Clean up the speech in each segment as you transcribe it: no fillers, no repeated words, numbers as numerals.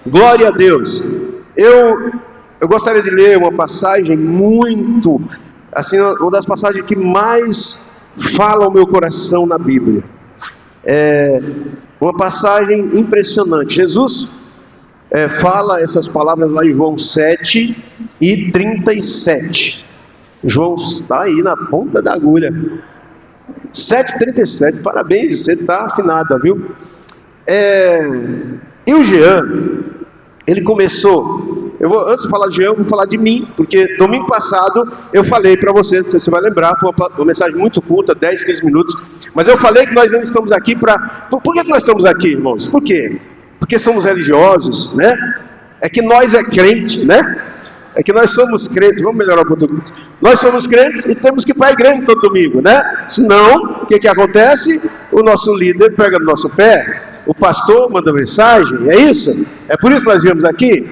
Glória a Deus. Eu gostaria de ler uma passagem muito, assim, uma das passagens que mais fala ao meu coração na Bíblia. É uma passagem impressionante. Jesus fala essas palavras lá em João 7:37. João está aí na ponta da agulha. 7:37, parabéns, você está afinada, viu? E o Jean, ele começou, antes de falar de Jean, eu vou falar de mim, porque domingo passado eu falei para você, se você vai lembrar, foi uma mensagem muito curta, 10, 15 minutos, mas eu falei que nós não estamos aqui por que nós estamos aqui, irmãos? Por quê? Porque somos religiosos, né? É que nós é crente, né? É que nós somos crentes, vamos melhorar o português. Nós somos crentes e temos que ir para a igreja todo domingo, né? Senão, o que acontece? O nosso líder pega no nosso pé, o pastor manda mensagem, é isso? É por isso que nós viemos aqui?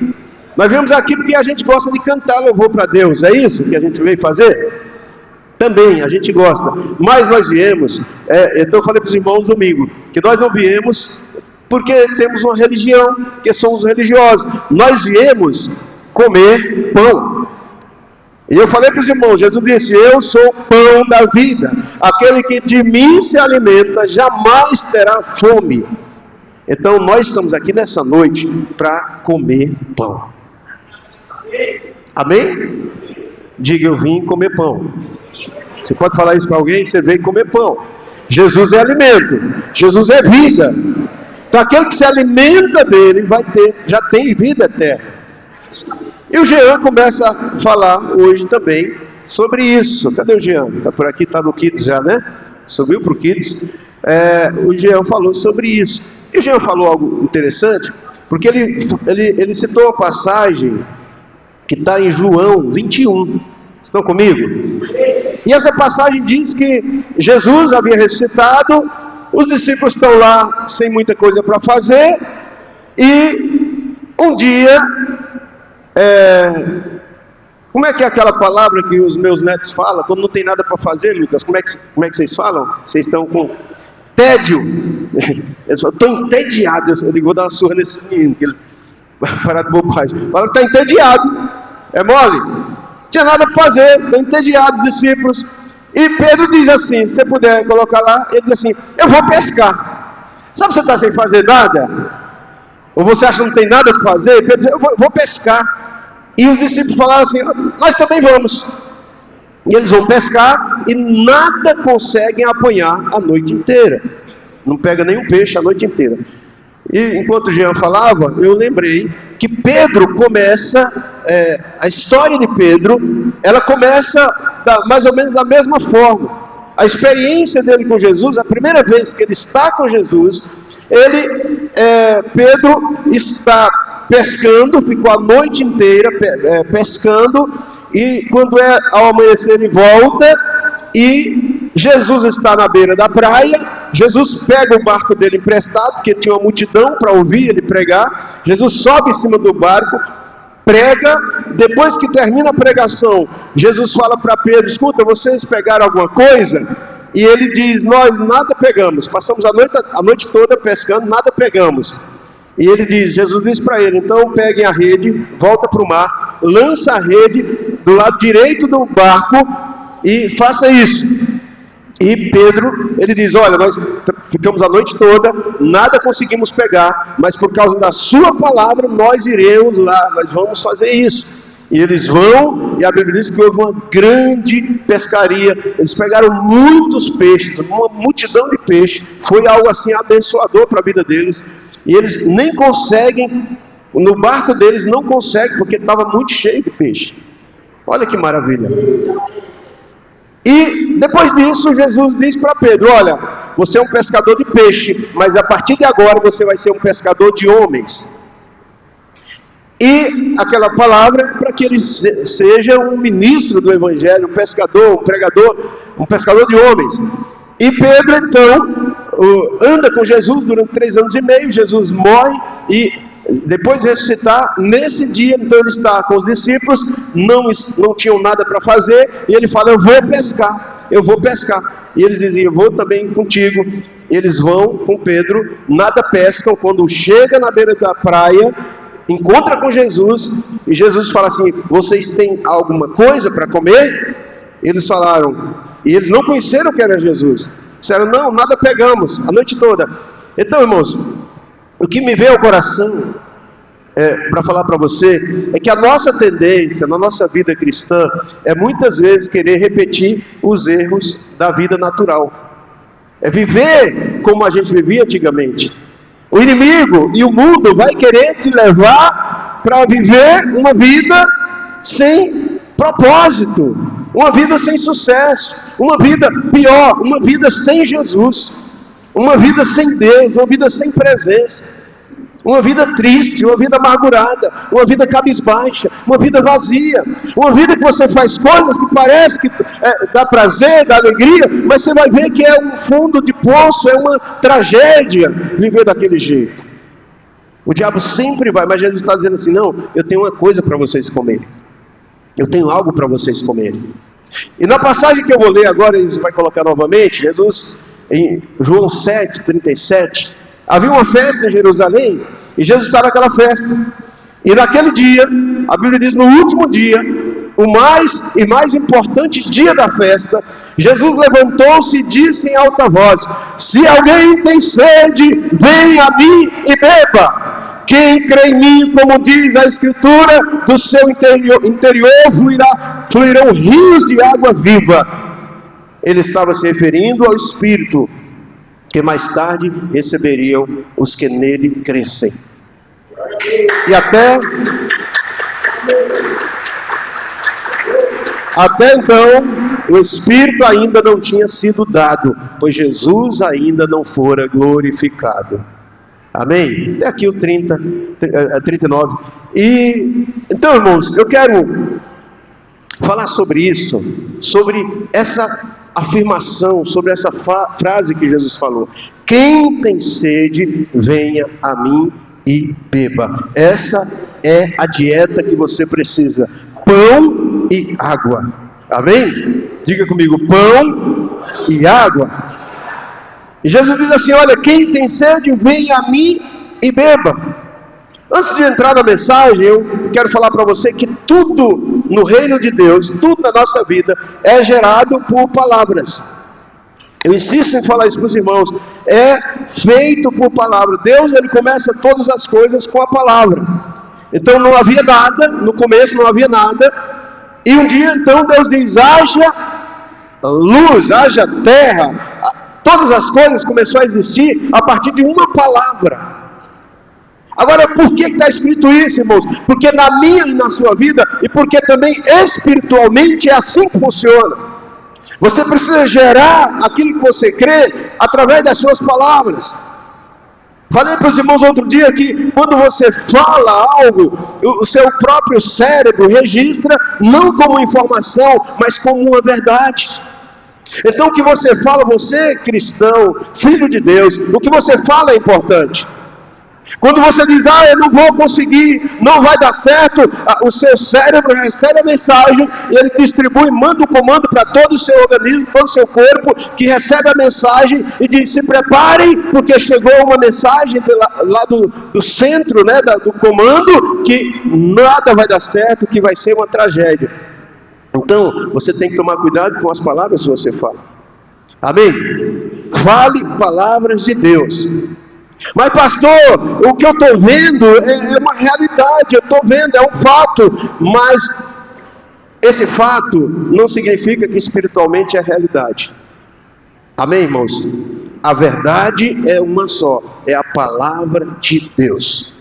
Nós viemos aqui porque a gente gosta de cantar louvor para Deus, é isso que a gente veio fazer? Também, a gente gosta, mas nós viemos, então eu falei para os irmãos domingo, que nós não viemos porque temos uma religião, que somos religiosos, nós viemos comer pão. E eu falei para os irmãos, Jesus disse, eu sou o pão da vida, aquele que de mim se alimenta jamais terá fome. Então nós estamos aqui nessa noite para comer pão. Amém? Diga, eu vim comer pão. Você pode falar isso para alguém, você veio comer pão. Jesus é alimento, Jesus é vida. Então aquele que se alimenta dele já tem vida eterna. E o Jean começa a falar hoje também sobre isso. Cadê o Jean? Está por aqui, está no Kids já, né? Subiu para o Kids. O Jean falou sobre isso. E o Jean falou algo interessante, porque ele citou uma passagem que está em João 21. Estão comigo? E essa passagem diz que Jesus havia ressuscitado, os discípulos estão lá sem muita coisa para fazer, e um dia... como é que é aquela palavra que os meus netos falam quando não tem nada para fazer, Lucas? Como é que vocês falam? Vocês estão com tédio? Eles falam, estou entediado. Eu digo, vou dar uma surra nesse menino, que ele vai parar de bobagem. Fala que está entediado. É mole? Não tinha nada para fazer, estou entediado, os discípulos. E Pedro diz assim, se você puder colocar lá, ele diz assim, eu vou pescar. Sabe que você está sem fazer nada? Ou você acha que não tem nada para fazer? Pedro diz, eu vou pescar. E os discípulos falaram assim, nós também vamos. E eles vão pescar e nada conseguem apanhar a noite inteira. Não pega nenhum peixe a noite inteira. E enquanto o Jean falava, eu lembrei que Pedro começa, a história de Pedro, ela começa mais ou menos da mesma forma. A experiência dele com Jesus, a primeira vez que ele está com Jesus, Pedro está pescando, ficou a noite inteira pescando, e quando ao amanhecer ele volta, e Jesus está na beira da praia. Jesus pega o barco dele emprestado, porque tinha uma multidão para ouvir ele pregar. Jesus sobe em cima do barco, prega. Depois que termina a pregação, Jesus fala para Pedro, escuta, vocês pegaram alguma coisa? E ele diz, nós nada pegamos, passamos a noite toda pescando, nada pegamos. E ele diz, Jesus disse para ele, então peguem a rede, volta para o mar, lança a rede do lado direito do barco e faça isso. E Pedro, ele diz, olha, nós ficamos a noite toda, nada conseguimos pegar, mas por causa da sua palavra nós iremos lá, nós vamos fazer isso. E eles vão, e a Bíblia diz que houve uma grande pescaria, eles pegaram muitos peixes, uma multidão de peixes, foi algo assim abençoador para a vida deles, e eles nem conseguem, no barco deles não conseguem, porque estava muito cheio de peixe. Olha que maravilha. E depois disso Jesus diz para Pedro, olha, você é um pescador de peixe, mas a partir de agora você vai ser um pescador de homens. E aquela palavra é para que ele seja um ministro do Evangelho, um pescador, um pregador, um pescador de homens. E Pedro então anda com Jesus durante 3 anos e meio, Jesus morre e depois de ressuscitar, nesse dia então ele está com os discípulos, não tinham nada para fazer, e ele fala, eu vou pescar. E eles dizem, eu vou também contigo. Eles vão com Pedro, nada pescam, quando chega na beira da praia, encontra com Jesus, e Jesus fala assim: vocês têm alguma coisa para comer? Eles falaram, e eles não conheceram que era Jesus, disseram: não, nada pegamos, a noite toda. Então, irmãos, o que me veio ao coração para falar para você é que a nossa tendência na nossa vida cristã é muitas vezes querer repetir os erros da vida natural, é viver como a gente vivia antigamente. O inimigo e o mundo vai querer te levar para viver uma vida sem propósito, uma vida sem sucesso, uma vida pior, uma vida sem Jesus, uma vida sem Deus, uma vida sem presença, uma vida triste, uma vida amargurada, uma vida cabisbaixa, uma vida vazia, uma vida que você faz coisas que parece que dá prazer, dá alegria, mas você vai ver que é um fundo de poço, é uma tragédia viver daquele jeito. O diabo sempre vai, mas Jesus está dizendo assim: não, eu tenho uma coisa para vocês comerem, eu tenho algo para vocês comerem. E na passagem que eu vou ler agora, ele vai colocar novamente, Jesus, em João 7:37, havia uma festa em Jerusalém, e Jesus está naquela festa, e naquele dia, a Bíblia diz, no último dia, o mais importante dia da festa, Jesus levantou-se e disse em alta voz: se alguém tem sede, venha a mim e beba. Quem crê em mim, como diz a Escritura, do seu interior fluirão rios de água viva. Ele estava se referindo ao Espírito, que mais tarde receberiam os que nele crescem. E até então, o Espírito ainda não tinha sido dado, pois Jesus ainda não fora glorificado. Amém? Até aqui o 39. Então, irmãos, eu quero falar sobre isso, sobre essa afirmação, sobre essa frase que Jesus falou: quem tem sede, venha a mim e beba. Essa é a dieta que você precisa: pão e água. Amém? Diga comigo: pão e água. E Jesus diz assim: olha, quem tem sede, venha a mim e beba. Antes de entrar na mensagem, eu quero falar para você que tudo no reino de Deus, tudo na nossa vida é gerado por palavras. Eu insisto em falar isso para os irmãos, é feito por palavra. Deus, ele começa todas as coisas com a palavra. Então não havia nada, no começo não havia nada, e um dia então Deus diz: haja luz, haja terra. Todas as coisas começaram a existir a partir de uma palavra. Agora, por que está escrito isso, irmãos? Porque na minha e na sua vida, e porque também espiritualmente é assim que funciona. Você precisa gerar aquilo que você crê através das suas palavras. Falei para os irmãos outro dia que quando você fala algo, o seu próprio cérebro registra, não como informação, mas como uma verdade. Então o que você fala, você cristão, filho de Deus, o que você fala é importante. Quando você diz: eu não vou conseguir, não vai dar certo, o seu cérebro recebe a mensagem, e ele distribui, manda o comando para todo o seu organismo, todo o seu corpo, que recebe a mensagem e diz: se preparem, porque chegou uma mensagem lá do centro, né, do comando, que nada vai dar certo, que vai ser uma tragédia. Então, você tem que tomar cuidado com as palavras que você fala. Amém? Fale palavras de Deus. Mas pastor, o que eu estou vendo é uma realidade, eu estou vendo, é um fato, mas esse fato não significa que espiritualmente é realidade. Amém, irmãos? A verdade é uma só, é a palavra de Deus.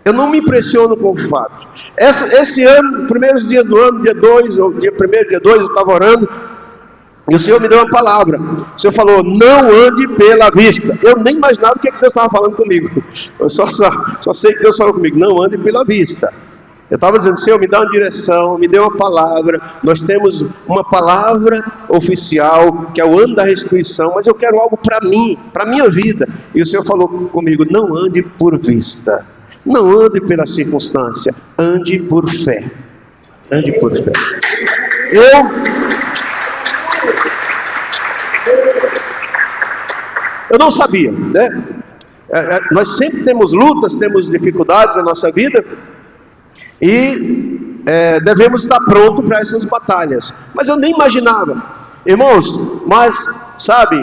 Eu não me impressiono com o fato. Esse ano, primeiros dias do ano, dia 1º, dia 2, eu estava orando, e o Senhor me deu uma palavra. O Senhor falou: não ande pela vista. Eu nem imaginava o que Deus estava falando comigo. Eu só sei que Deus falou comigo: não ande pela vista. Eu estava dizendo: Senhor, me dá uma direção, me dê uma palavra. Nós temos uma palavra oficial, que é o ano da restituição, mas eu quero algo para mim, para a minha vida. E o Senhor falou comigo: não ande por vista, não ande pela circunstância, ande por fé. Ande por fé. Eu não sabia, né? Nós sempre temos lutas, temos dificuldades na nossa vida e devemos estar prontos para essas batalhas. Mas eu nem imaginava, irmãos, mas sabe,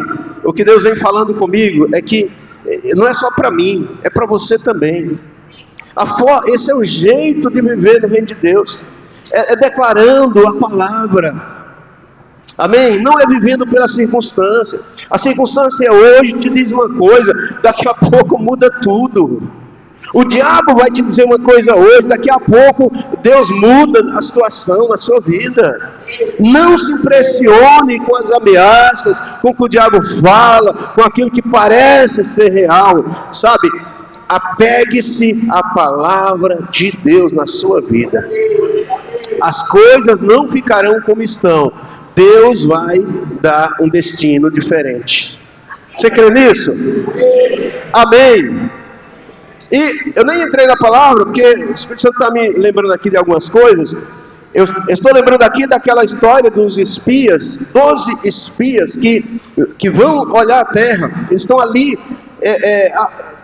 o que Deus vem falando comigo é que não é só para mim, é para você também. Esse é o jeito de viver no reino de Deus, é declarando a palavra. Amém? Não é vivendo pela circunstância. A circunstância hoje te diz uma coisa, daqui a pouco muda tudo. O diabo vai te dizer uma coisa hoje, daqui a pouco Deus muda a situação na sua vida. Não se impressione com as ameaças, com o que o diabo fala, com aquilo que parece ser real. Sabe? Apegue-se à palavra de Deus na sua vida. As coisas não ficarão como estão. Deus vai dar um destino diferente. Você crê nisso? Amém. E eu nem entrei na palavra, porque o Espírito Santo está me lembrando aqui de algumas coisas. Eu estou lembrando aqui daquela história dos espias, 12 espias que vão olhar a terra. Eles estão ali,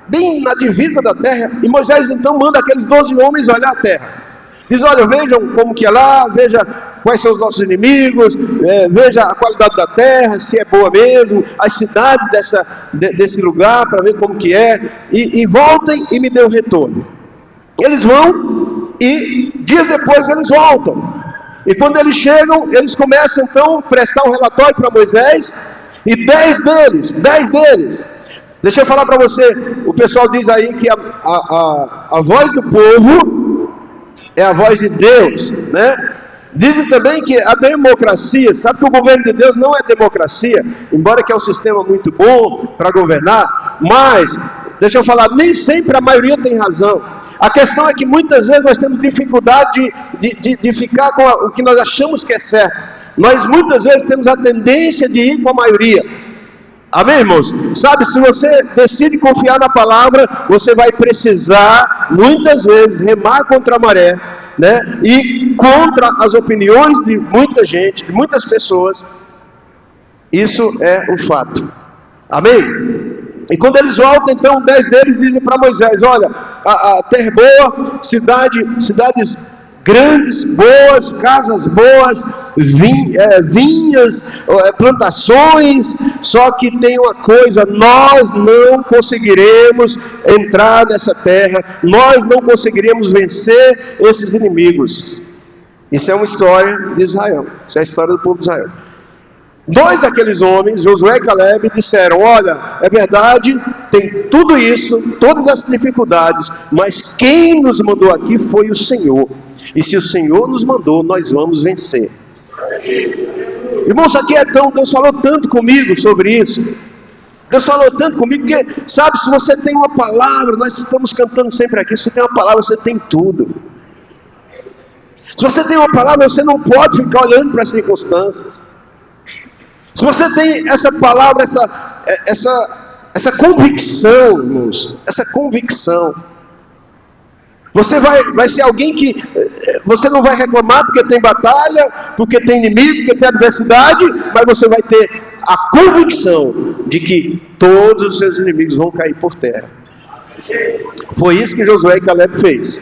bem na divisa da terra. E Moisés então manda aqueles 12 homens olhar a terra. Diz, olha, vejam como que é lá, veja quais são os nossos inimigos, veja a qualidade da terra, se é boa mesmo, as cidades desse lugar, para ver como que é, e voltem e me dê um retorno. Eles vão, e dias depois eles voltam, e quando eles chegam, eles começam então a prestar um relatório para Moisés, e 10 deles, deixa eu falar para você, o pessoal diz aí que a voz do povo é a voz de Deus, né? Dizem também que a democracia, sabe que o governo de Deus não é democracia, embora que é um sistema muito bom para governar, mas, deixa eu falar, nem sempre a maioria tem razão. A questão é que muitas vezes nós temos dificuldade de ficar com o que nós achamos que é certo. Nós muitas vezes temos a tendência de ir com a maioria. Amém, irmãos? Sabe, se você decide confiar na palavra, você vai precisar, muitas vezes, remar contra a maré, né? E contra as opiniões de muita gente, de muitas pessoas. Isso é um fato. Amém? E quando eles voltam, então, 10 deles dizem para Moisés, olha, a terra é boa, cidades grandes, boas, casas boas, vinhas, plantações, só que tem uma coisa, nós não conseguiremos entrar nessa terra, nós não conseguiremos vencer esses inimigos. Isso é uma história de Israel, isso é a história do povo de Israel. 2 daqueles homens, Josué e Caleb, disseram, olha, é verdade, tem tudo isso, todas as dificuldades, mas quem nos mandou aqui foi o Senhor. E se o Senhor nos mandou, nós vamos vencer. Irmãos, aqui Deus falou tanto comigo sobre isso. Deus falou tanto comigo, porque, sabe, se você tem uma palavra, nós estamos cantando sempre aqui, se você tem uma palavra, você tem tudo. Se você tem uma palavra, você não pode ficar olhando para as circunstâncias. Se você tem essa palavra, essa convicção, irmãos, essa convicção, você vai ser alguém que você não vai reclamar porque tem batalha, porque tem inimigo, porque tem adversidade, mas você vai ter a convicção de que todos os seus inimigos vão cair por terra. Foi isso que Josué e Caleb fez.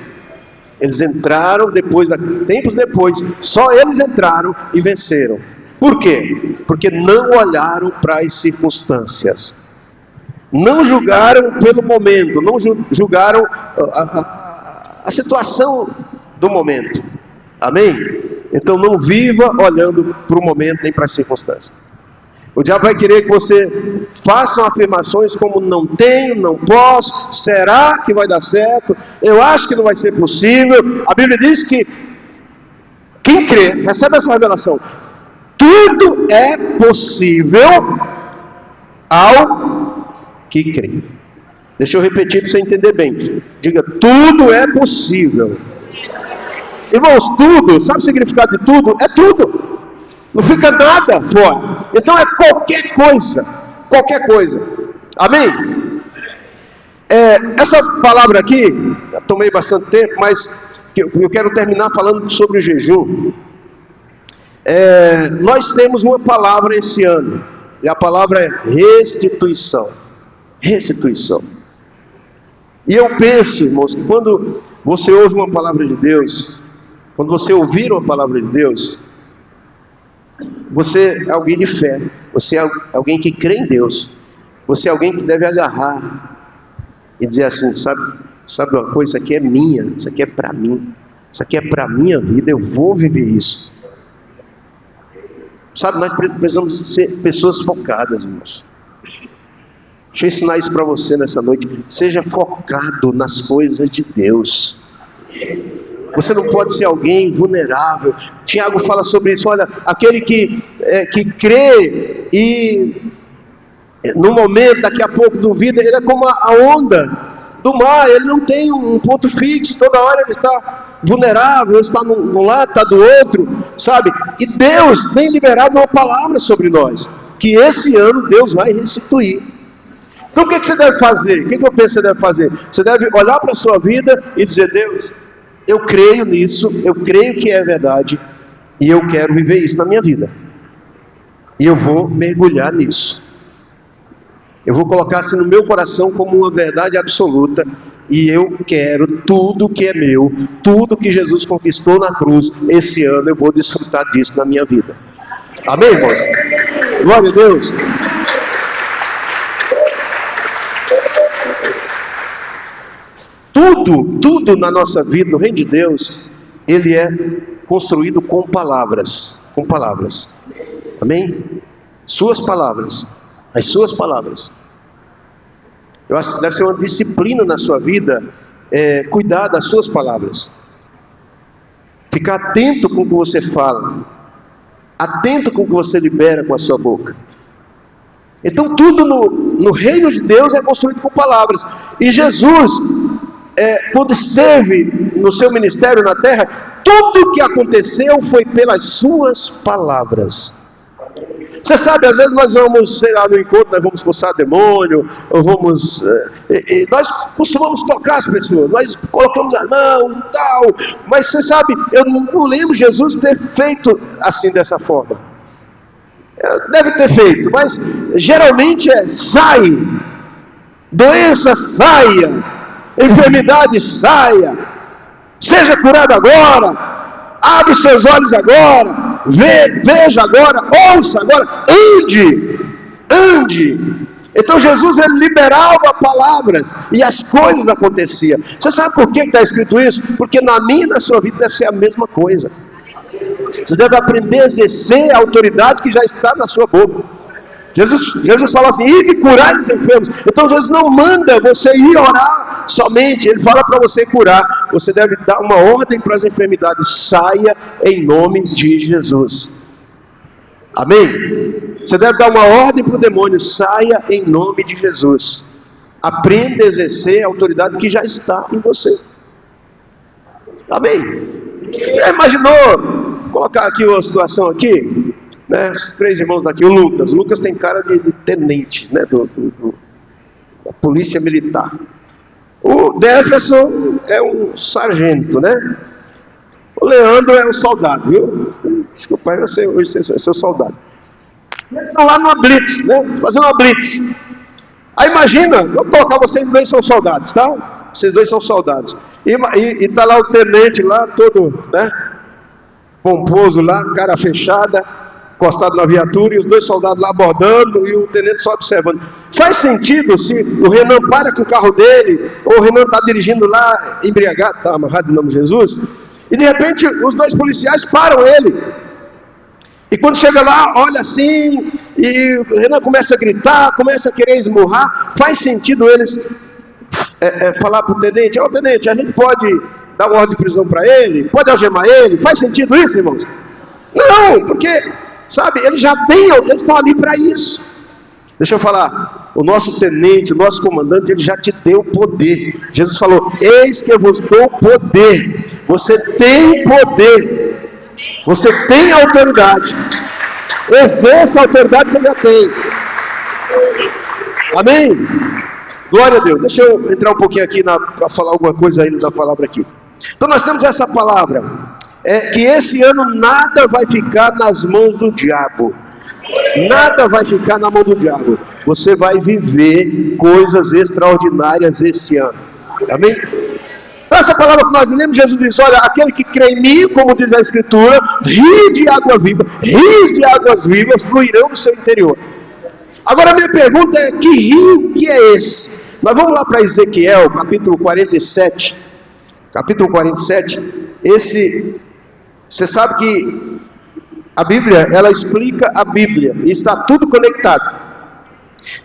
Eles entraram tempos depois, só eles entraram e venceram. Por quê? Porque não olharam para as circunstâncias, não julgaram pelo momento, não julgaram a situação do momento. Amém? Então não viva olhando para o momento nem para as circunstâncias. O diabo vai querer que você faça afirmações como não tenho, não posso, será que vai dar certo, eu acho que não vai ser possível. A Bíblia diz que quem crê, recebe essa revelação, tudo é possível ao que crê. Deixa eu repetir para você entender bem. Diga, tudo é possível. Irmãos, tudo, sabe o significado de tudo? É tudo. Não fica nada fora. Então é qualquer coisa. Qualquer coisa. Amém? Essa palavra aqui, eu tomei bastante tempo, mas eu quero terminar falando sobre o jejum. Nós temos uma palavra esse ano, e a palavra é restituição. Restituição. E eu penso, irmãos, que quando você ouve uma palavra de Deus, quando você ouvir uma palavra de Deus, você é alguém de fé, você é alguém que crê em Deus, você é alguém que deve agarrar e dizer assim, sabe uma coisa, isso aqui é minha, isso aqui é para mim, isso aqui é para a minha vida, eu vou viver isso. Sabe, nós precisamos ser pessoas focadas, irmãos. Deixa eu ensinar isso para você nessa noite. Seja focado nas coisas de Deus. Você não pode ser alguém vulnerável. Tiago fala sobre isso. Olha, aquele que crê e no momento, daqui a pouco duvida, ele é como a onda do mar. Ele não tem um ponto fixo. Toda hora ele está vulnerável, ele está num lado, está do outro, sabe? E Deus tem liberado uma palavra sobre nós, que esse ano Deus vai restituir. Então o que você deve fazer? O que eu penso que você deve fazer? Você deve olhar para a sua vida e dizer, Deus, eu creio nisso, eu creio que é verdade, e eu quero viver isso na minha vida. E eu vou mergulhar nisso. Eu vou colocar assim no meu coração como uma verdade absoluta, e eu quero tudo que é meu, tudo que Jesus conquistou na cruz, esse ano eu vou desfrutar disso na minha vida. Amém, irmãos? Glória a Deus. Tudo na nossa vida, no reino de Deus, ele é construído com palavras. Amém? Suas palavras. As suas palavras. Eu acho que deve ser uma disciplina na sua vida, cuidar das suas palavras. Ficar atento com o que você fala. Atento com o que você libera com a sua boca. Então tudo no reino de Deus é construído com palavras. E Jesus, quando esteve no seu ministério na terra, tudo que aconteceu foi pelas suas palavras. Você sabe, às vezes nós vamos, sei lá, no encontro, nós vamos expulsar demônio, ou vamos, nós costumamos tocar as pessoas, nós colocamos a mão e tal, mas você sabe, eu não lembro Jesus ter feito assim, dessa forma. Deve ter feito, mas geralmente sai, doença saia, enfermidade saia, seja curado agora, abre seus olhos agora, veja agora, ouça agora, ande. Então Jesus, ele liberava palavras e as coisas aconteciam. Você sabe por que está escrito isso? Porque na minha e na sua vida deve ser a mesma coisa. Você deve aprender a exercer a autoridade que já está na sua boca. Jesus fala assim, ide curar os enfermos. Então Jesus não manda você ir orar somente, ele fala para você curar. Você deve dar uma ordem para as enfermidades, saia em nome de Jesus. Amém? Você deve dar uma ordem para o demônio, saia em nome de Jesus. Aprenda a exercer a autoridade que já está em você. Amém? Imaginou, vou colocar aqui uma situação aqui, né? Os três irmãos daqui, o Lucas tem cara de tenente, né? Da polícia militar. O Jefferson é um sargento, né? O Leandro é um soldado, viu? Desculpa, hoje você é seu soldado. Eles estão lá numa blitz, né? Fazendo uma blitz. Aí imagina, vou colocar vocês dois são soldados, tá? Vocês dois são soldados. E tá lá o tenente lá, todo, né? Pomposo lá, cara fechada, encostado na viatura, e os dois soldados lá abordando, e o tenente só observando. Faz sentido se o Renan para com o carro dele, ou o Renan está dirigindo lá, embriagado, está amarrado em nome de Jesus, e de repente os dois policiais param ele. E quando chega lá, olha assim, e o Renan começa a gritar, começa a querer esmurrar. Faz sentido eles falar para o tenente, tenente, a gente pode dar uma ordem de prisão para ele? Pode algemar ele? Faz sentido isso, irmãos? Não, porque, sabe, eles estão ali para isso. Deixa eu falar, o nosso tenente, o nosso comandante, ele já te deu poder. Jesus falou, eis que eu vos dou poder. Você tem poder. Você tem autoridade. Exerça a autoridade que você já tem. Amém? Glória a Deus. Deixa eu entrar um pouquinho aqui para falar alguma coisa aí da palavra aqui. Então nós temos essa palavra. Que esse ano nada vai ficar nas mãos do diabo. Nada vai ficar na mão do diabo. Você vai viver coisas extraordinárias esse ano. Amém? Então essa palavra que nós lemos, Jesus diz, olha, aquele que crê em mim, como diz a Escritura, rios de águas vivas fluirão do seu interior. Agora a minha pergunta é, que rio que é esse? Nós vamos lá para Ezequiel, capítulo 47. Capítulo 47, você sabe que a Bíblia, ela explica a Bíblia, e está tudo conectado.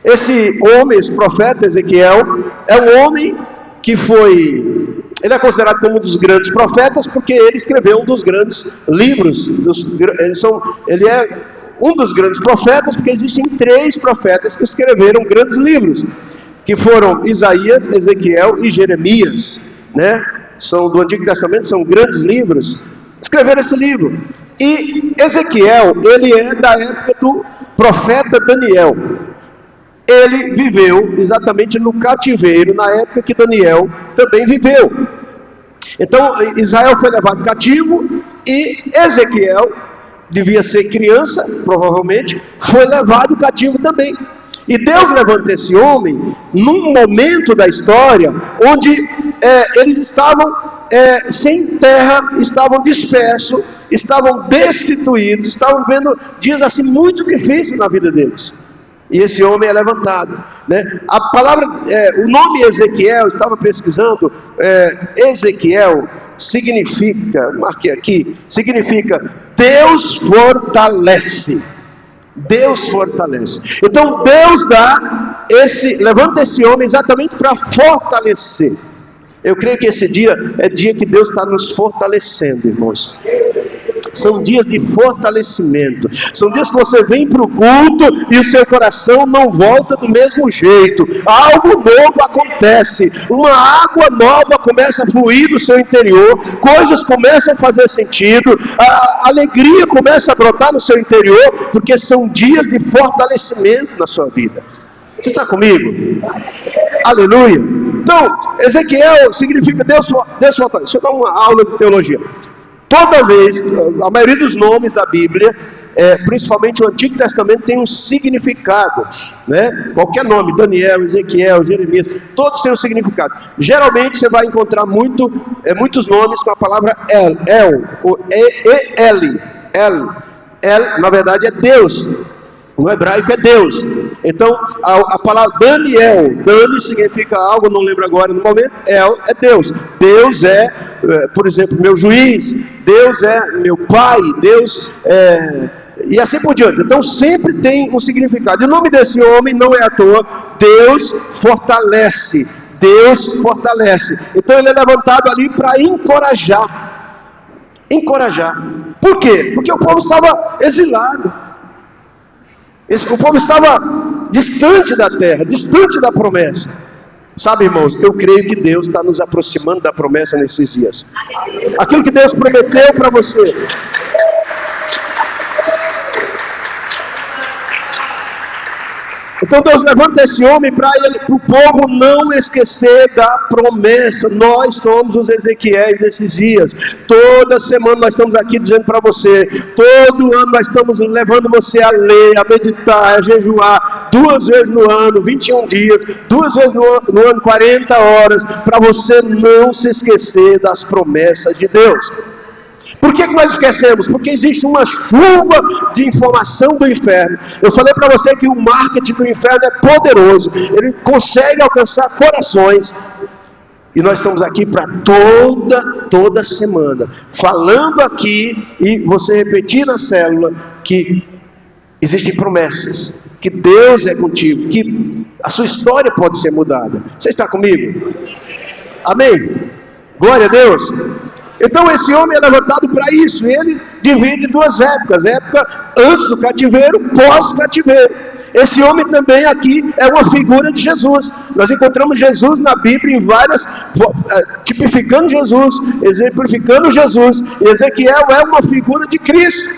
Esse homem, esse profeta Ezequiel, é um homem que ele é considerado como um dos grandes profetas, porque ele escreveu um dos grandes livros, ele é um dos grandes profetas, porque existem 3 profetas que escreveram grandes livros, que foram Isaías, Ezequiel e Jeremias, né? São do Antigo Testamento, são grandes livros, escreveram esse livro. E Ezequiel, ele é da época do profeta Daniel. Ele viveu exatamente no cativeiro, na época que Daniel também viveu. Então Israel foi levado cativo, e Ezequiel, devia ser criança, provavelmente, foi levado cativo também. E Deus levanta esse homem num momento da história onde eles estavam sem terra, estavam dispersos, estavam destituídos, estavam vendo dias assim muito difíceis na vida deles. E esse homem é levantado, né? A palavra, o nome Ezequiel, estava pesquisando, Ezequiel significa, marquei aqui, significa Deus fortalece. Deus fortalece. Então Deus levanta esse homem exatamente para fortalecer. Eu creio que esse dia é dia que Deus está nos fortalecendo, irmãos. São dias de fortalecimento. São dias que você vem para o culto e o seu coração não volta do mesmo jeito. Algo novo acontece. Uma água nova começa a fluir do seu interior. Coisas começam a fazer sentido. A alegria começa a brotar no seu interior, porque são dias de fortalecimento na sua vida. Você está comigo? Aleluia. Então, Ezequiel significa Deus fortalece. Deixa eu dar uma aula de teologia. Toda vez, a maioria dos nomes da Bíblia, principalmente o Antigo Testamento, tem um significado, né? Qualquer nome, Daniel, Ezequiel, Jeremias, todos têm um significado. Geralmente você vai encontrar muitos nomes com a palavra El, ou El, na verdade é Deus. No hebraico é Deus. Então a palavra Daniel, Dani significa algo, não lembro agora no momento. El é Deus. Deus é, por exemplo, meu juiz. Deus é meu pai. Deus e assim por diante. Então sempre tem um significado. E o nome desse homem não é à toa. Deus fortalece. Deus fortalece. Então ele é levantado ali para encorajar. Por quê? Porque o povo estava exilado. O povo estava distante da terra, distante da promessa. Sabe, irmãos, eu creio que Deus está nos aproximando da promessa nesses dias. Aquilo que Deus prometeu para você. Então Deus levanta esse homem para o povo não esquecer da promessa. Nós somos os Ezequiéis desses dias. Toda semana nós estamos aqui dizendo para você. Todo ano nós estamos levando você a ler, a meditar, a jejuar 2 vezes no ano, 21 dias, 2 vezes no ano, 40 horas, para você não se esquecer das promessas de Deus. Por que nós esquecemos? Porque existe uma chuva de informação do inferno. Eu falei para você que o marketing do inferno é poderoso. Ele consegue alcançar corações. E nós estamos aqui para toda semana, falando aqui e você repetir na célula que existem promessas, que Deus é contigo, que a sua história pode ser mudada. Você está comigo? Amém? Glória a Deus. Então esse homem é levantado para isso. Ele divide 2 épocas: época antes do cativeiro, pós-cativeiro. Esse homem também aqui é uma figura de Jesus. Nós encontramos Jesus na Bíblia em várias, tipificando Jesus, exemplificando Jesus. E Ezequiel é uma figura de Cristo,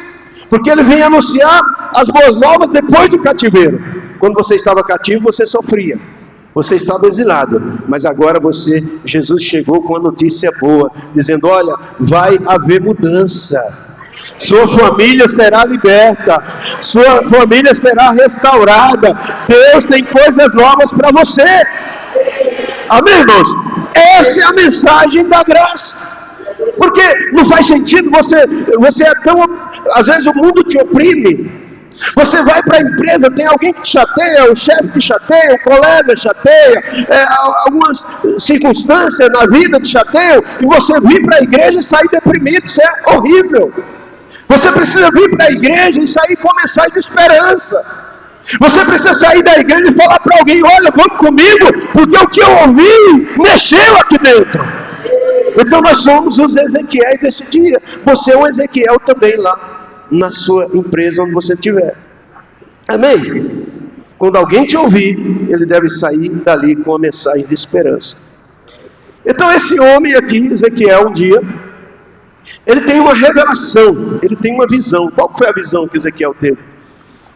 porque ele vem anunciar as boas novas depois do cativeiro. Quando você estava cativo, você sofria. Você estava exilado, mas agora Jesus chegou com a notícia boa, dizendo: olha, vai haver mudança, sua família será liberta, sua família será restaurada, Deus tem coisas novas para você. Amém, irmãos? Essa é a mensagem da graça. Porque não faz sentido você é tão... Às vezes o mundo te oprime. Você vai para a empresa, tem alguém que te chateia, o chefe te chateia, o colega chateia, algumas circunstâncias na vida te chateiam, e você vir para a igreja e sair deprimido. Isso é horrível. Você precisa vir para a igreja e sair com mensagem de esperança. Você precisa sair da igreja e falar para alguém: olha, vamos comigo, porque o que eu ouvi mexeu aqui dentro. Então nós somos os Ezequiéis desse dia. Você é um Ezequiel também lá na sua empresa, onde você estiver. Amém? Quando alguém te ouvir, ele deve sair dali com uma mensagem de esperança. Então esse homem aqui, Ezequiel, um dia, ele tem uma revelação, ele tem uma visão. Qual foi a visão que Ezequiel teve?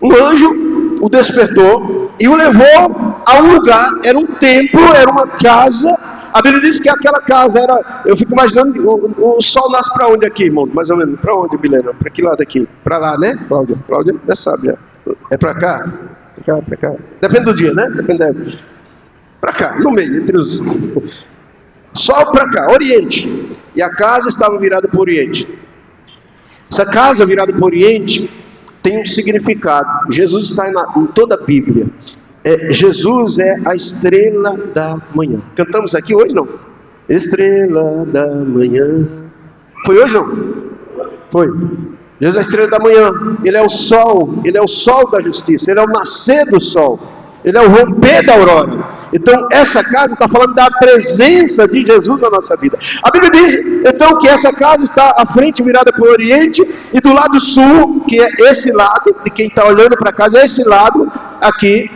Um anjo o despertou e o levou a um lugar, era um templo, era uma casa. A Bíblia diz que aquela casa era... Eu fico imaginando, o sol nasce para onde aqui, irmão? Mais ou menos, para onde, Milena? Para que lado aqui? Para lá, né, Cláudia? Cláudia já sabe, né? É para cá? Para cá. Depende do dia, né? Depende. Para cá, no meio, entre os... Sol para cá, Oriente. E a casa estava virada para o Oriente. Essa casa virada para o Oriente tem um significado. Jesus está em toda a Bíblia. Jesus é a estrela da manhã. Cantamos aqui hoje, não? Estrela da manhã. Foi hoje, não? Foi. Jesus é a estrela da manhã. Ele é o sol. Ele é o sol da justiça. Ele é o nascer do sol. Ele é o romper da aurora. Então essa casa está falando da presença de Jesus na nossa vida. A Bíblia diz então que essa casa está à frente virada para o Oriente, e do lado sul, que é esse lado, de quem está olhando para casa, é esse lado aqui.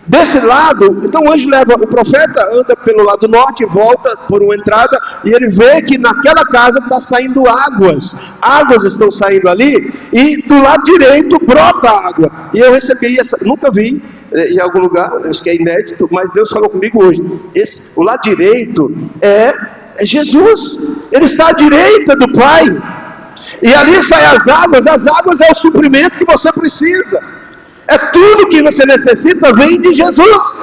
Desse lado, então o anjo leva, o profeta anda pelo lado norte, volta por uma entrada, e ele vê que naquela casa está saindo águas. Águas estão saindo ali, e do lado direito brota água. E eu recebi essa, nunca vi em algum lugar, acho que é inédito, mas Deus falou comigo hoje. O lado direito é Jesus. Ele está à direita do Pai. E ali saem as águas é o suprimento que você precisa. É tudo que você necessita vem de Jesus.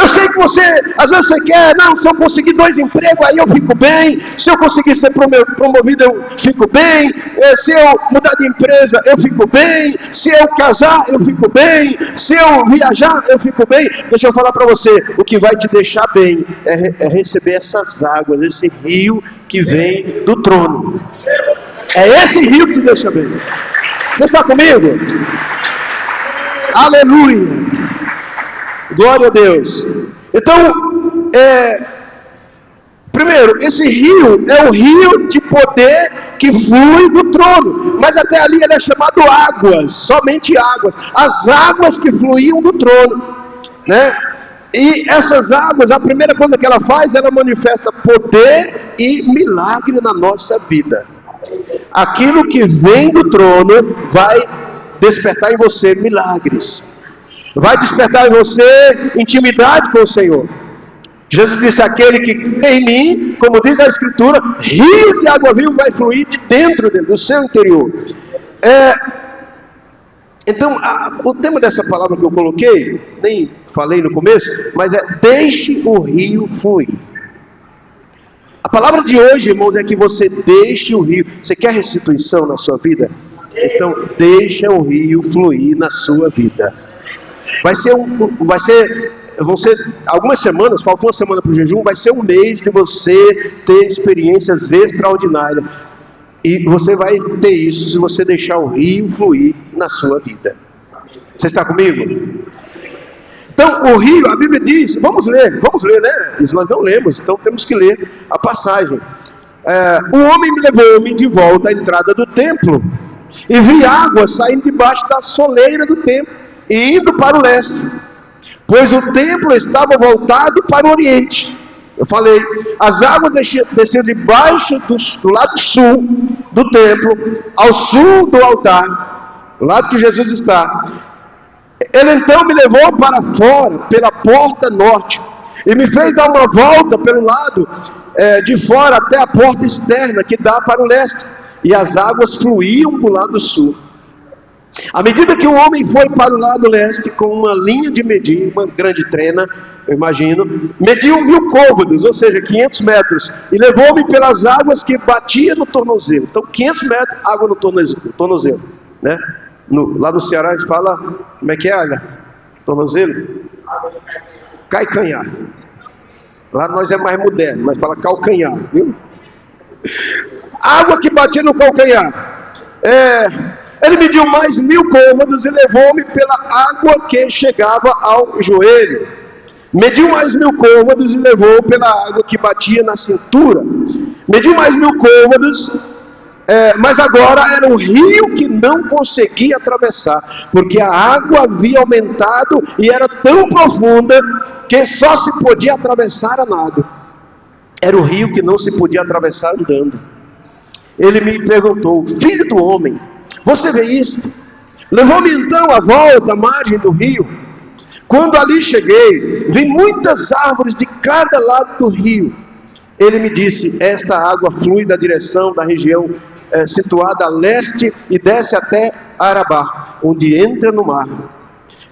Eu sei que você, às vezes você quer, não, se eu conseguir 2 empregos, aí eu fico bem. Se eu conseguir ser promovido, eu fico bem. Se eu mudar de empresa, eu fico bem. Se eu casar, eu fico bem. Se eu viajar, eu fico bem. Deixa eu falar para você, o que vai te deixar bem é receber essas águas, esse rio que vem do trono. É esse rio que te deixa bem. Você está comigo? Aleluia, glória a Deus. Então, primeiro, esse rio é o rio de poder que flui do trono, mas até ali ele é chamado águas, somente águas, as águas que fluíam do trono, né? E essas águas, a primeira coisa que ela faz, ela manifesta poder e milagre na nossa vida. Aquilo que vem do trono vai despertar em você milagres, vai despertar em você intimidade com o Senhor. Jesus disse: aquele que crê em mim, como diz a Escritura, rios de água viva vai fluir de dentro dele, do seu interior. Então, o tema dessa palavra que eu coloquei, nem falei no começo, mas deixe o rio fluir. A palavra de hoje, irmãos, é que você deixe o rio. Você quer restituição na sua vida? Então, deixa o rio fluir na sua vida. Vão ser algumas semanas, falta uma semana para o jejum, vai ser um mês de você ter experiências extraordinárias. E você vai ter isso se você deixar o rio fluir na sua vida. Você está comigo? Então, o rio, a Bíblia diz, vamos ler, né? Isso nós não lemos, então temos que ler a passagem. O homem levou-me de volta à entrada do templo, e vi água saindo debaixo da soleira do templo e indo para o leste, pois o templo estava voltado para o oriente. Eu falei, as águas desciam debaixo do lado sul do templo, ao sul do altar, do lado que Jesus está. Ele então me levou para fora, pela porta norte, e me fez dar uma volta pelo lado de fora até a porta externa que dá para o leste. E as águas fluíam do lado sul. À medida que o homem foi para o lado leste, com uma linha de medir, uma grande trena, eu imagino, mediu 1000 côvados, ou seja, 500 metros, e levou-me pelas águas que batia no tornozelo. Então 500 metros, água no tornozelo, né? Lá no Ceará a gente fala, como é que é, olha? Tornozelo? Calcanhar. Lá nós é mais moderno, mas fala calcanhar, viu? Água que batia no calcanhar. Ele mediu mais 1000 côvados e levou-me pela água que chegava ao joelho. Mediu mais 1000 côvados e levou pela água que batia na cintura. Mediu mais 1000 côvados, mas agora era um rio que não conseguia atravessar, porque a água havia aumentado e era tão profunda que só se podia atravessar a nado. Era um rio que não se podia atravessar andando. Ele me perguntou: filho do homem, você vê isso? Levou-me então à volta à margem do rio. Quando ali cheguei, vi muitas árvores de cada lado do rio. Ele me disse: esta água flui da direção da região situada a leste e desce até Arabá, onde entra no mar.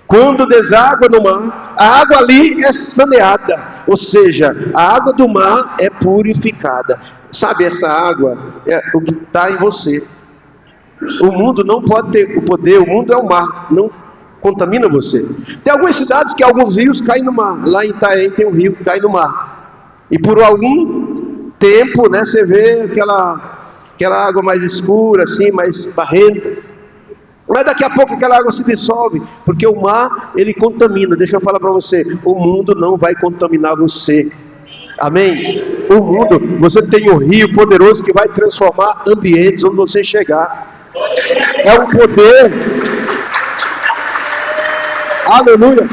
Quando deságua no mar, a água ali é saneada, ou seja, a água do mar é purificada. Sabe, essa água é o que está em você. O mundo não pode ter o poder, o mundo é o mar, não contamina você. Tem algumas cidades que alguns rios caem no mar. Lá em Itaém tem um rio que cai no mar. E por algum tempo, né, você vê aquela água mais escura, assim, mais barrenta. Mas daqui a pouco aquela água se dissolve, porque o mar, ele contamina. Deixa eu falar para você, o mundo não vai contaminar você. Amém? O mundo, você tem um rio poderoso que vai transformar ambientes onde você chegar. É um poder. Aleluia.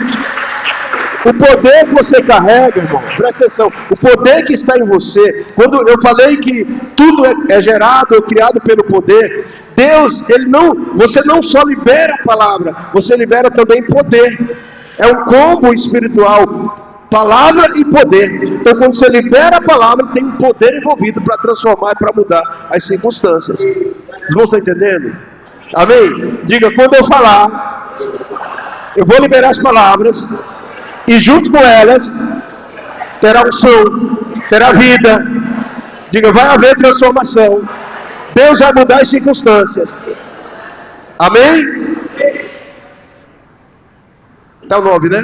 O poder que você carrega, irmão, presta atenção, o poder que está em você. Quando eu falei que tudo é gerado ou criado pelo poder, Deus, você não só libera a palavra, você libera também poder. É um combo espiritual, palavra e poder. Então quando você libera a palavra, tem um poder envolvido para transformar e para mudar as circunstâncias. Os irmãos estão entendendo? Amém? Diga: quando eu falar, eu vou liberar as palavras, e junto com elas terá unção, terá vida. Diga: vai haver transformação. Deus vai mudar as circunstâncias. Amém? Está o 9, né?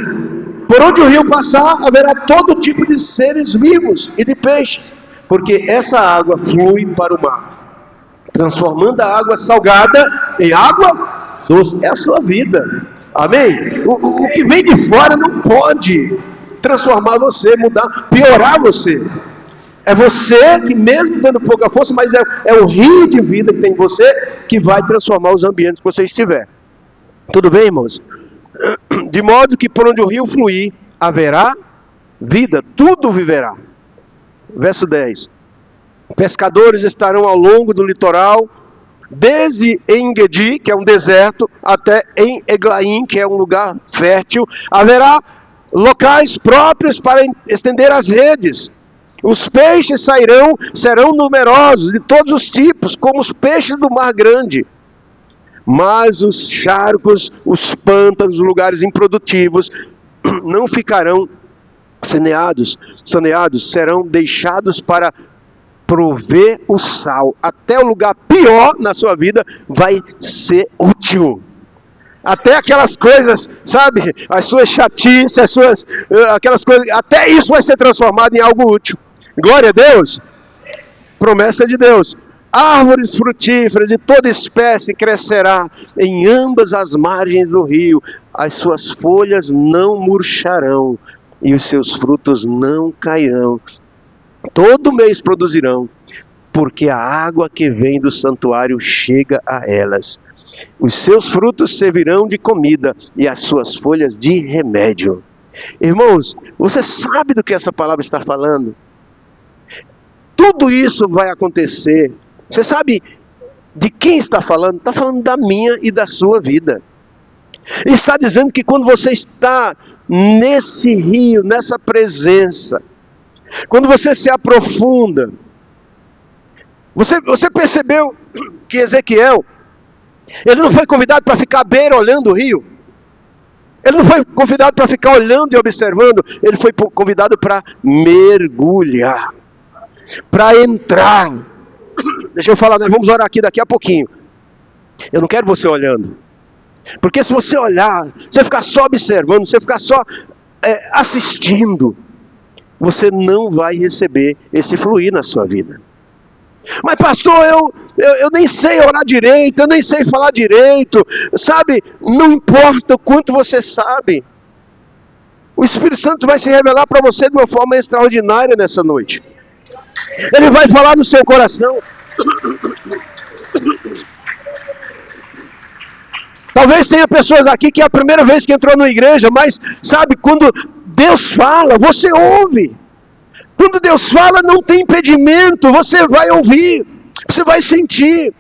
Por onde o rio passar, haverá todo tipo de seres vivos e de peixes, porque essa água flui para o mar, transformando a água salgada em água doce. É a sua vida. Amém? O que vem de fora não pode transformar você, mudar, piorar você. É você que, mesmo tendo pouca força, mas é o rio de vida que tem em você, que vai transformar os ambientes que você estiver. Tudo bem, irmãos? De modo que por onde o rio fluir, haverá vida, tudo viverá. Verso 10. Pescadores estarão ao longo do litoral, desde En-Gedi, que é um deserto, até em Eglaim, que é um lugar fértil. Haverá locais próprios para estender as redes. Os peixes serão numerosos, de todos os tipos, como os peixes do mar grande. Mas os charcos, os pântanos, os lugares improdutivos, não ficarão saneados, serão deixados para prover o sal. Até o lugar pior na sua vida vai ser útil. Até aquelas coisas, sabe, as suas chatices, aquelas coisas, até isso vai ser transformado em algo útil. Glória a Deus. Promessa de Deus. Árvores frutíferas de toda espécie crescerá em ambas as margens do rio. As suas folhas não murcharão e os seus frutos não cairão. Todo mês produzirão, porque a água que vem do santuário chega a elas. Os seus frutos servirão de comida e as suas folhas de remédio. Irmãos, você sabe do que essa palavra está falando? Tudo isso vai acontecer. Você sabe de quem está falando? Está falando da minha e da sua vida. Está dizendo que quando você está nesse rio, nessa presença, quando você se aprofunda, você percebeu que Ezequiel, ele não foi convidado para ficar à beira olhando o rio. Ele não foi convidado para ficar olhando e observando, ele foi convidado para mergulhar, para entrar. Deixa eu falar, nós vamos orar aqui daqui a pouquinho. Eu não quero você olhando, porque se você olhar, você ficar só observando, você ficar só assistindo, você não vai receber esse fluir na sua vida. Mas pastor, eu nem sei orar direito, eu nem sei falar direito, sabe? Não importa o quanto você sabe, o Espírito Santo vai se revelar para você de uma forma extraordinária nessa noite. Ele vai falar no seu coração. Talvez tenha pessoas aqui que é a primeira vez que entrou na igreja, mas sabe, quando Deus fala, você ouve. Quando Deus fala, não tem impedimento, você vai ouvir, você vai sentir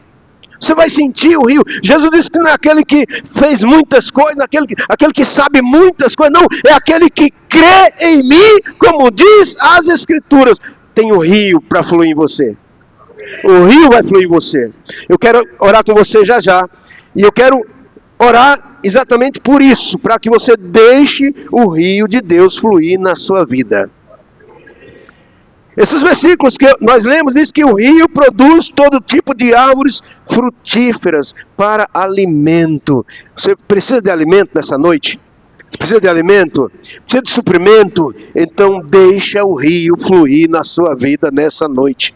o rio. Jesus disse que não é aquele que fez muitas coisas, aquele que sabe muitas coisas, não, é aquele que crê em mim, como diz as Escrituras, tem o rio para fluir em você. O rio vai fluir em você. Eu quero orar com você já já, e eu quero orar exatamente por isso, para que você deixe o rio de Deus fluir na sua vida. Esses versículos que nós lemos diz que o rio produz todo tipo de árvores frutíferas para alimento. Você precisa de alimento nessa noite? Você precisa de alimento? Precisa de suprimento? Então deixa o rio fluir na sua vida nessa noite.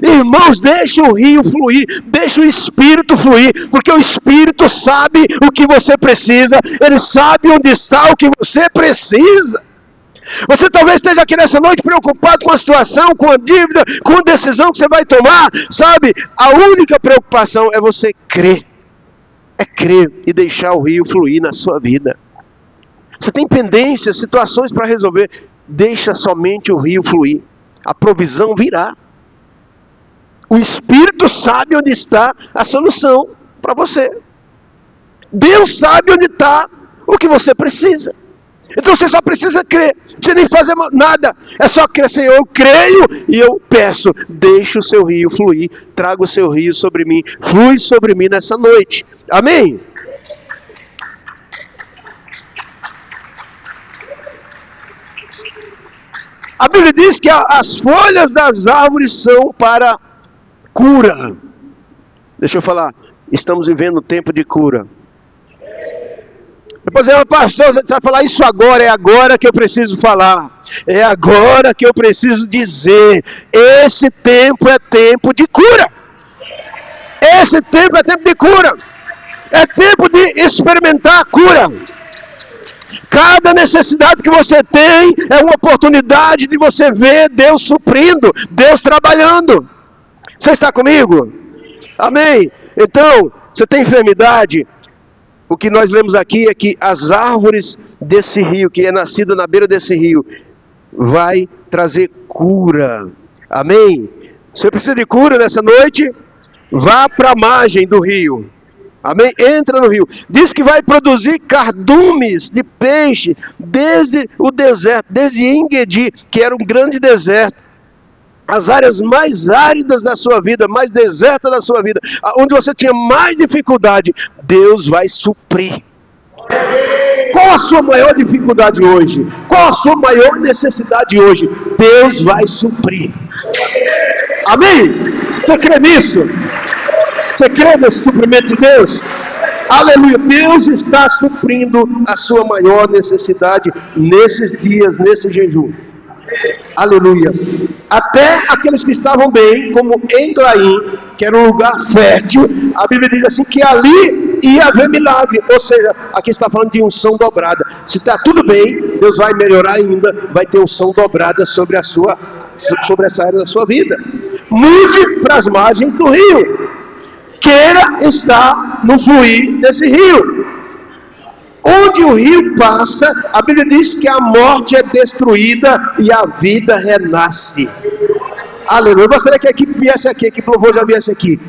Irmãos, deixa o rio fluir, deixa o Espírito fluir, porque o Espírito sabe o que você precisa, ele sabe onde está o que você precisa. Você talvez esteja aqui nessa noite preocupado com a situação, com a dívida, com a decisão que você vai tomar, sabe? A única preocupação é você crer. É crer e deixar o rio fluir na sua vida. Você tem pendências, situações para resolver, deixa somente o rio fluir. A provisão virá. O Espírito sabe onde está a solução para você. Deus sabe onde está o que você precisa. Então você só precisa crer, não precisa nem fazer nada, é só crer, Senhor, eu creio e eu peço, deixa o seu rio fluir, traga o seu rio sobre mim, flui sobre mim nessa noite, amém? A Bíblia diz que as folhas das árvores são para cura. Deixa eu falar, estamos vivendo um tempo de cura. Depois pastor, você vai falar isso agora, é agora que eu preciso falar, é agora que eu preciso dizer, esse tempo é tempo de cura, esse tempo é tempo de cura, é tempo de experimentar a cura. Cada necessidade que você tem é uma oportunidade de você ver Deus suprindo, Deus trabalhando. Você está comigo? Amém? Então, você tem enfermidade? O que nós lemos aqui é que as árvores desse rio, que é nascida na beira desse rio, vai trazer cura. Amém? Você precisa de cura nessa noite? Vá para a margem do rio. Amém? Entra no rio. Diz que vai produzir cardumes de peixe desde o deserto, desde En-Gedi, que era um grande deserto. As áreas mais áridas da sua vida, mais desertas da sua vida, onde você tinha mais dificuldade, Deus vai suprir. Qual a sua maior dificuldade hoje? Qual a sua maior necessidade hoje? Deus vai suprir. Amém? Você crê nisso? Você crê nesse suprimento de Deus? Aleluia! Deus está suprindo a sua maior necessidade nesses dias, nesse jejum. Aleluia. Até aqueles que estavam bem, como Englaim, que era um lugar fértil, a Bíblia diz assim que ali ia haver milagre. Ou seja, aqui está falando de unção dobrada. Se está tudo bem, Deus vai melhorar ainda, vai ter unção dobrada sobre essa área da sua vida. Mude para as margens do rio. Queira estar no fluir desse rio. Onde o rio passa, a Bíblia diz que a morte é destruída e a vida renasce. Aleluia. Eu gostaria que a equipe viesse aqui, que o louvor já viesse aqui.